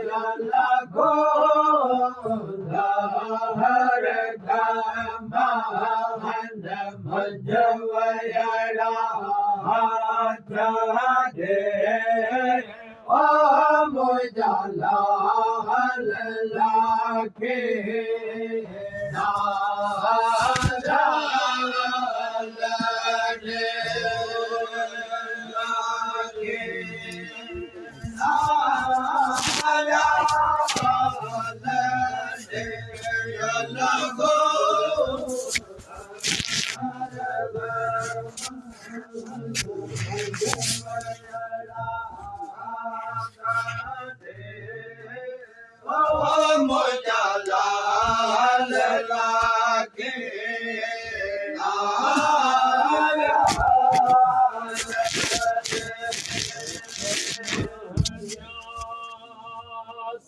लगो हर गमन मजवयड़ा दे ओ मुझला लाखे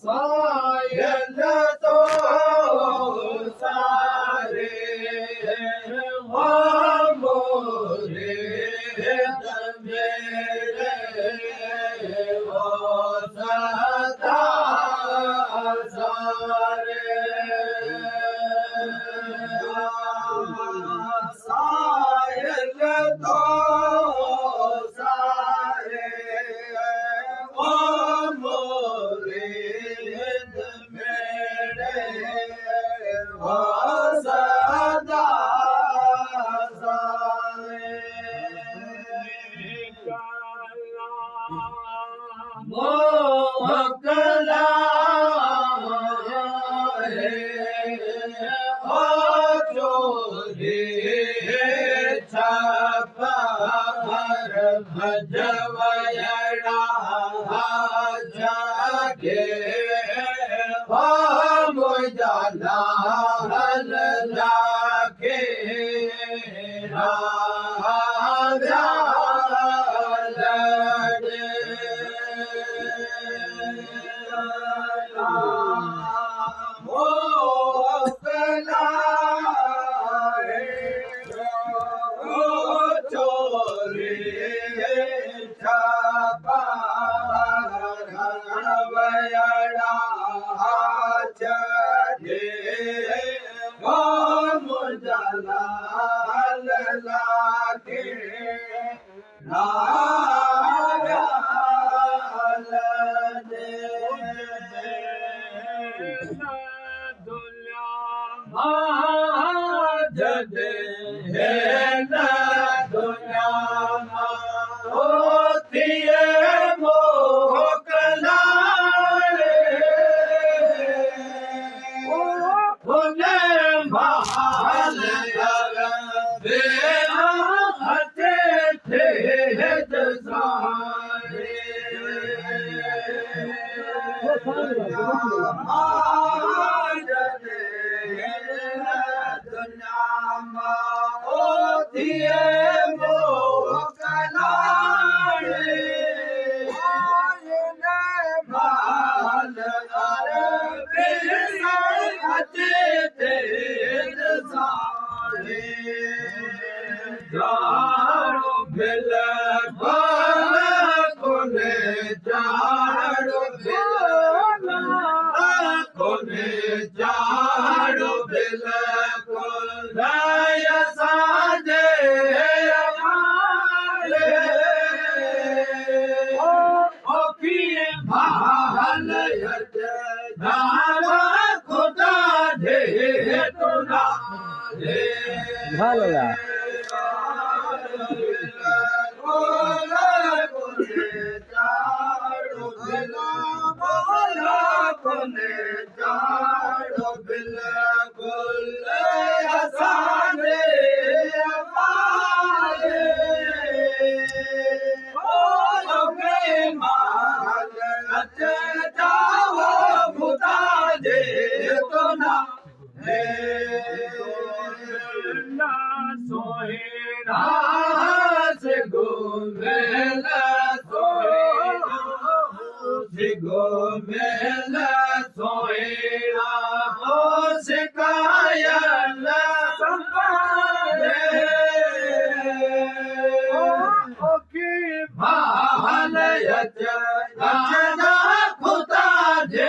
सायल तो सारे हो मोरे मेरे वो सदा सारे सायल तो सारे हो मोरे मोहकला ओ चोरी छपर भजवयड़ा जागे ओ मुझला लाखे जदे न दुनिया होती मोहकला महाल जाड़ो बिल कोने जाड़ो बिल कोने जाड़ो बिल कोने साजे ओ की भाल धारा खुदा दे तो ना दे ভালো Go,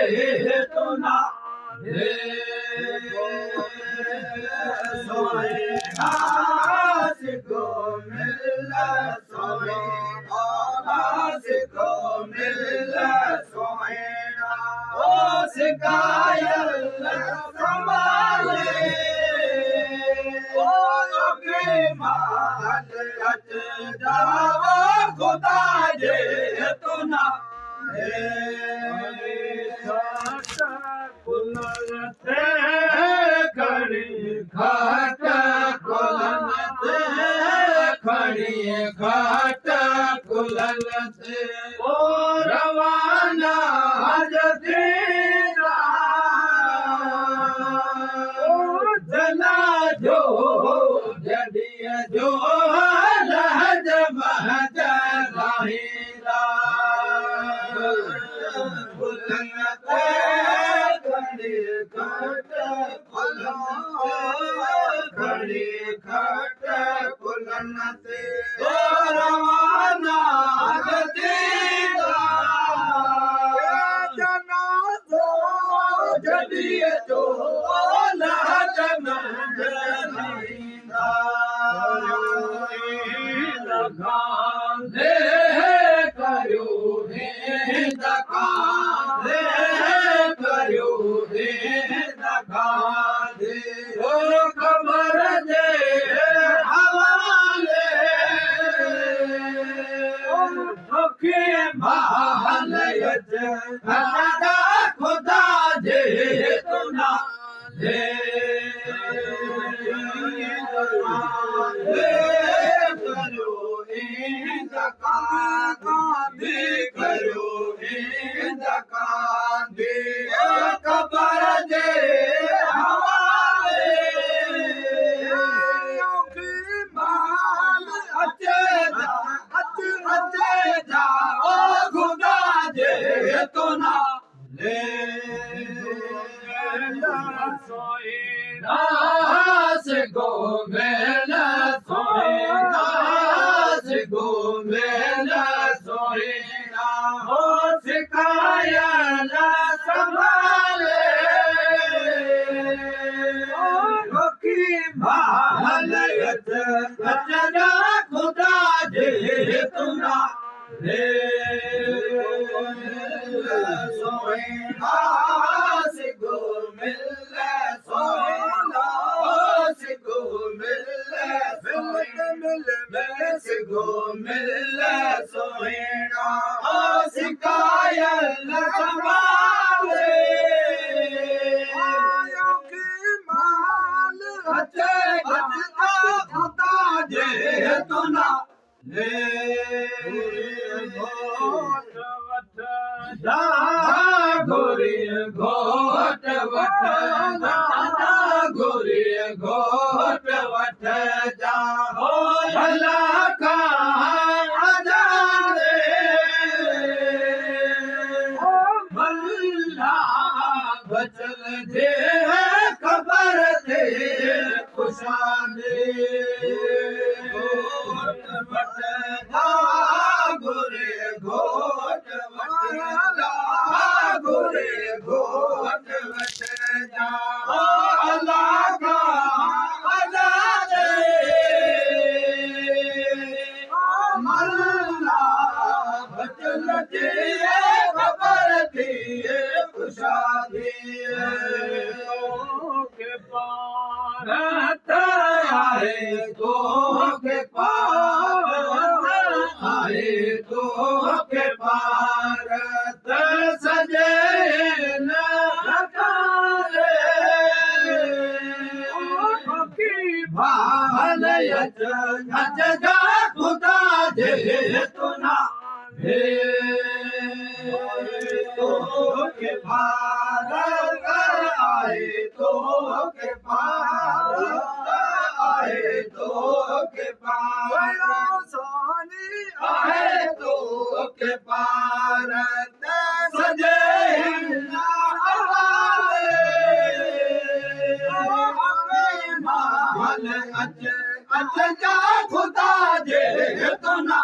जे तो ना हे सोहेना सिको मिल सोहेना सिको मिल सोहेना ओ सिकायल संभाले ओ के माल अच जावा खुदा जे तो ना खड़ी घाट कुलत ओ रवाना जदीना ओ जना जो जडिया जो लहज महज राहीला कुलत खड़ी घाट खड़ी घाट कुलत ओ रवाना जदीना जना जो जडिया जो लहज महज राहीला दे करो हे दकान दे करो हे दकान दे ओ खबर दे हवाले ओ के महल यज खदा खुदा जे तो ना ले करो करो दे खबर दे हवाले माल अचे जा ओ खुदा जे तो ना ले सोएना से गो मेला सोएना से गो मेला सोएना हो सिखाया ना संभाले ओ की महल अचना खुदा जे तुना ले सोएना से गो मिल सोएना से गो मिल सिगो मिल सोहेना ओ सिकायल संभाले आयो की माल अचे खुदा जे तो ना ले गोरी घोट वठ गोरी घोट वठ जा हो भला का आजादे ओ भला बचल जे खबर दे खुशादे घोट वठ जा गोरी घोट गोरे घोट वठ जा अल्लाह का आजादे मल्ला बचल जे खबर थी खुशादी के पार आए तो के पार आए तो के पार सजे न रकाले की भाल अच जा खुदा जे तो ना हे तो के पार आए तो के पार आए तो के पार सोनी आए तो के पार सजे माल अच जा खुदा जे तो ना